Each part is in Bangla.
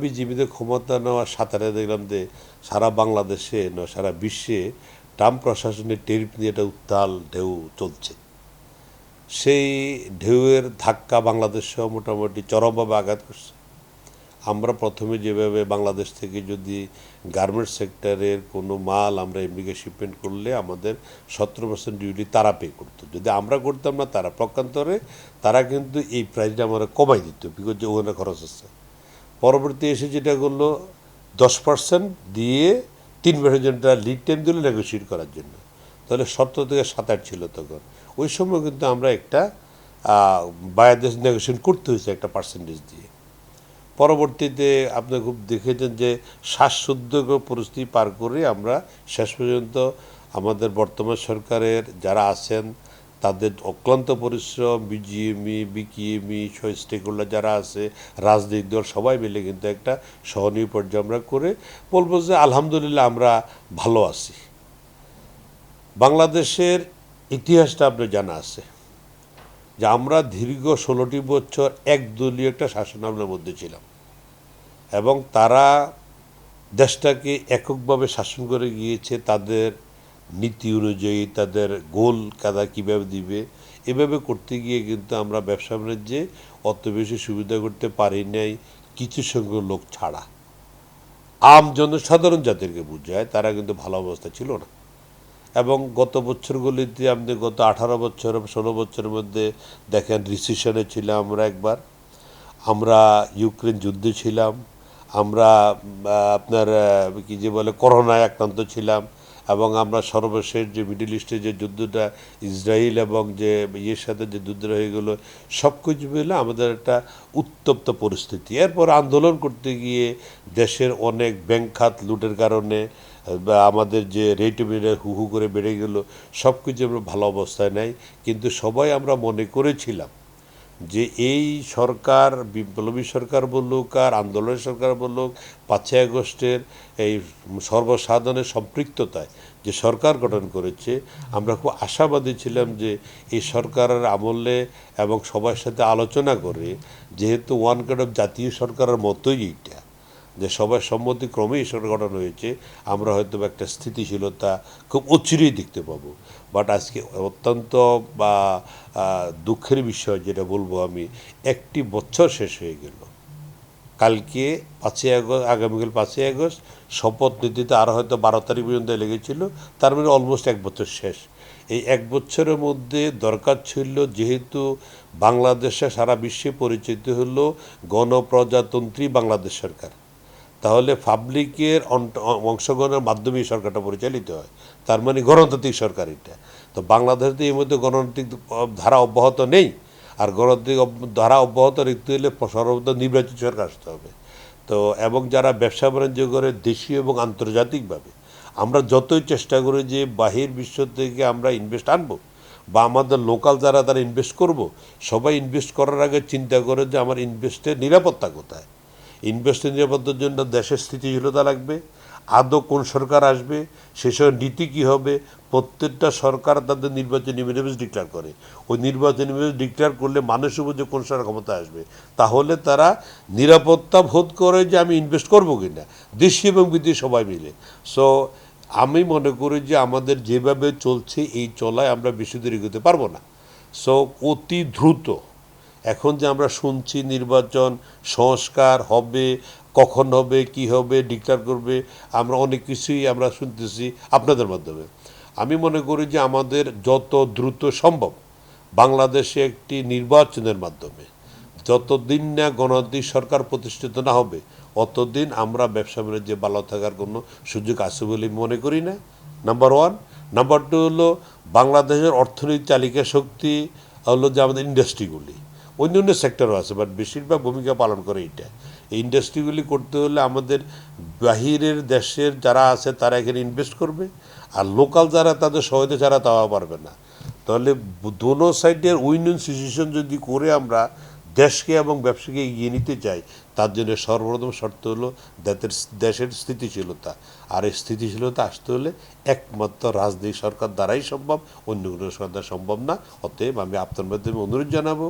বিজেপিদের ক্ষমতা নেওয়ার সাথে দেখলাম যে সারা বাংলাদেশে নয় সারা বিশ্বে ট্রাম্প প্রশাসনের টেরিফ নিয়ে একটা উত্তাল ঢেউ চলছে। সেই ঢেউয়ের ধাক্কা বাংলাদেশও মোটামুটি চরমভাবে আঘাত করছে। আমরা প্রথমে যেভাবে বাংলাদেশ থেকে যদি গার্মেন্টস সেক্টরের কোনো মাল আমরা আমেরিকা শিপমেন্ট করলে আমাদের 17% ডিউটি তারা পে করতো, যদি আমরা করতাম না তারা পক্ষান্তরে তারা কিন্তু এই প্রাইসটা আমরা কমাই দিত, বিকজ যে ওখানে খরচ আছে। পরবর্তী এসে যেটা করলো 10% দিয়ে 3% লিড টাইম দিল নেগোসিয়েট করার জন্য, তাহলে 17 থেকে 27 ছিল তখন। ওই সময় কিন্তু আমরা একটা বায়াদেশ নেগোসিয়েট করতে হয়েছে একটা পার্সেন্টেজ দিয়ে। পরবর্তীতে আপনি খুব দেখেছেন যে শ্বাসরুদ্ধকর পরিস্থিতি পার করে আমরা শেষ পর্যন্ত আমাদের বর্তমান সরকারের যারা আছেন তাদের অক্লান্ত পরিশ্রম, বিজিএমই, বিকিএমই, স্টেক হোল্ডার যারা আছে, রাজনৈতিক দল সবাই মিলে কিন্তু একটা সহনীয় পর্যায়ে আমরা করে বলবো যে আলহামদুলিল্লাহ আমরা ভালো আছি। বাংলাদেশের ইতিহাসটা আপনার জানা আছে যে আমরা দীর্ঘ 16টি বছর একদলীয় একটা শাসনামলের মধ্যে ছিলাম এবং তারা দেশটাকে এককভাবে শাসন করে গিয়েছে তাদের নীতি অনুযায়ী, তাদের গোল কাদা কীভাবে দিবে এভাবে করতে গিয়ে কিন্তু আমরা ব্যবসা বাণিজ্যে অত বেশি সুবিধা করতে পারি নাই, কিছু সংখ্যক লোক ছাড়া। সাধারণ জাতিকে বুঝায় তারা কিন্তু ভালো অবস্থা ছিল না। এবং গত বছরগুলিতে আপনি গত 18 বছর 16 বছরের মধ্যে দেখেন রিসেশনে ছিলাম আমরা একবার, আমরা ইউক্রেন যুদ্ধে ছিলাম, আমরা আপনার কি যে বলে করোনায় আক্রান্ত ছিলাম, এবং আমরা সর্বশেষ যে মিডল ইস্টের যে যুদ্ধটা ইসরায়েল এবং যে ইয়ের সাথে যে যুদ্ধটা হয়ে গেলো, সব কিছু মিলে আমাদের একটা উত্তপ্ত পরিস্থিতি। এরপর আন্দোলন করতে গিয়ে দেশের অনেক ব্যাংক খাত লুটের কারণে বা আমাদের যে রেট হু হু করে বেড়ে গেল, সব কিছু আমরা ভালো অবস্থায় নাই। কিন্তু সবাই আমরা মনে করেছিলাম যে এই সরকার, বিপ্লবী সরকার বলুক আর আন্দোলনের সরকার বলুক, 5ই আগস্টের এই সর্বসাধারণের সম্পৃক্ততায় যে সরকার গঠন করেছে, আমরা খুব আশাবাদী ছিলাম যে এই সরকারের আমলে এবং সবার সাথে আলোচনা করে, যেহেতু ওয়ান কাইন্ড অফ জাতীয় সরকারের মতোই এইটা, যে সবার সম্মতিক্রমেই সরকার গঠন হয়েছে, আমরা হয়তো একটা স্থিতিশীলতা খুব অচিরেই দেখতে পাবো। বাট আজকে অত্যন্ত দুঃখের বিষয় যেটা বলবো আমি, একটি বছর শেষ হয়ে গেল। কালকে 5ই আগস্ট, আগামীকাল 5ই আগস্ট, শপথ নিতে আরও হয়তো 12 তারিখ পর্যন্ত লেগেছিল, তার মানে অলমোস্ট এক বছর শেষ। এই এক বছরের মধ্যে দরকার ছিল, যেহেতু বাংলাদেশে সারা বিশ্বে পরিচিত হলো গণপ্রজাতন্ত্রী বাংলাদেশ সরকার, তাহলে পাবলিকের অংশগ্রহণের মাধ্যমেই সরকারটা পরিচালিত হয়, তার মানে গণতান্ত্রিক সরকার এটা। তো বাংলাদেশে এই মধ্যে গণতান্ত্রিক ধারা অব্যাহত নেই, আর গণতান্ত্রিক ধারা অব্যাহত রাখতে হলে সর্বদা নির্বাচিত সরকার আসতে হবে। তো এবং যারা ব্যবসা বাণিজ্য করে দেশীয় এবং আন্তর্জাতিকভাবে, আমরা যতই চেষ্টা করি যে বাহির বিশ্ব থেকে আমরা ইনভেস্ট আনবো বা আমাদের লোকাল যারা তারা ইনভেস্ট করব, সবাই ইনভেস্ট করার আগে চিন্তা করে যে আমার ইনভেস্টের নিরাপত্তা কোথায়। ইনভেস্টের নিরাপত্তার জন্য দেশের স্থিতিশীলতা লাগবে, আদৌ কোন সরকার আসবে, সেসব নীতি কী হবে। প্রত্যেকটা সরকার তাদের নির্বাচনী ম্যানিফেস্টো ডিক্লেয়ার করে, ওই নির্বাচনী ম্যানিফেস্টো ডিক্লেয়ার করলে মানুষও বুঝে কোন সরকার ক্ষমতা আসবে, তাহলে তারা নিরাপত্তা বোধ করে যে আমি ইনভেস্ট করবো কি না, দেশি এবং বিদেশি সবাই মিলে। সো আমি মনে করি যে আমাদের যেভাবে চলছে এই চলায় আমরা বেশি দূর এগোতে পারবো না। সো অতি দ্রুত এখন যে আমরা শুনছি নির্বাচন সংস্কার হবে, কখন হবে, কি হবে, ডিক্লেয়ার করবে, আমরা অনেক কিছুই আমরা শুনতেছি আপনাদের মাধ্যমে। আমি মনে করি যে আমাদের যত দ্রুত সম্ভব বাংলাদেশে একটি নির্বাচনের মাধ্যমে, যতদিন না গণতান্ত্রিক সরকার প্রতিষ্ঠিত না হবে অতদিন আমরা ব্যবসা বাণিজ্যে ভালো থাকার কোনো সুযোগ আছে বলে মনে করি না, নাম্বার 1। নাম্বার 2 হলো বাংলাদেশের অর্থনৈতিক চালিকা শক্তি হলো যে আমাদের ইন্ডাস্ট্রিগুলি, অন্য সেক্টরও আছে, বাট বেশিরভাগ ভূমিকা পালন করে এইটা। এই ইন্ডাস্ট্রিগুলি করতে হলে আমাদের বাহিরের দেশের যারা আছে তারা এখানে ইনভেস্ট করবে, আর লোকাল যারা তাদের সহায়তা ছাড়া তাওয়া পারবে না। তাহলে দোনো সাইডের উইন উইন সিচুয়েশন যদি করে আমরা দেশকে এবং ব্যবসাকে এগিয়ে নিতে চাই, তার জন্য সর্বপ্রথম শর্ত হলো দেশের স্থিতিশীলতা, আর এই স্থিতিশীলতা আসতে হলে একমাত্র রাজনৈতিক সরকার দ্বারাই সম্ভব, অন্য কোনো সরকার সম্ভব না। অতএব আমি আপনার মাধ্যমে অনুরোধ জানাবো,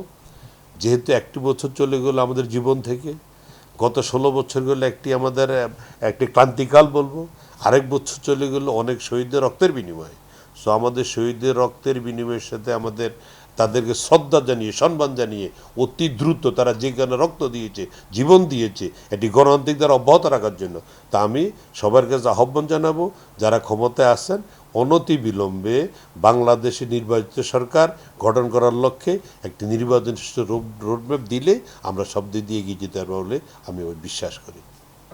যেহেতু একটি বছর চলে গেল আমাদের জীবন থেকে, গত 16 বছর গেলে আমাদের একটি ক্রান্তিকাল বলবো, আরেক বছর চলে গেল অনেক শহীদদের রক্তের বিনিময়ে। সো আমাদের শহীদদের রক্তের বিনিময়ের সাথে আমাদের তাদেরকে শ্রদ্ধা জানিয়ে, সম্মান জানিয়ে অতি দ্রুত তারা যে কারণে রক্ত দিয়েছে, জীবন দিয়েছে, এটি গণতান্ত্রিক দ্বারা অব্যাহত রাখার জন্য। তা আমি সবার কাছে আহ্বান জানাবো, যারা ক্ষমতায় আসেন অনতি বিলম্বে বাংলাদেশে নির্বাচিত সরকার গঠন করার লক্ষ্যে একটি নির্বাচন রোডম্যাপ দিলে আমরা সব দিক দিয়ে এগিয়ে যেতে পারবো বলে আমি বিশ্বাস করি।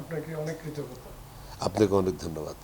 আপনাকে অনেক কৃতজ্ঞতা। আপনাকে অনেক ধন্যবাদ।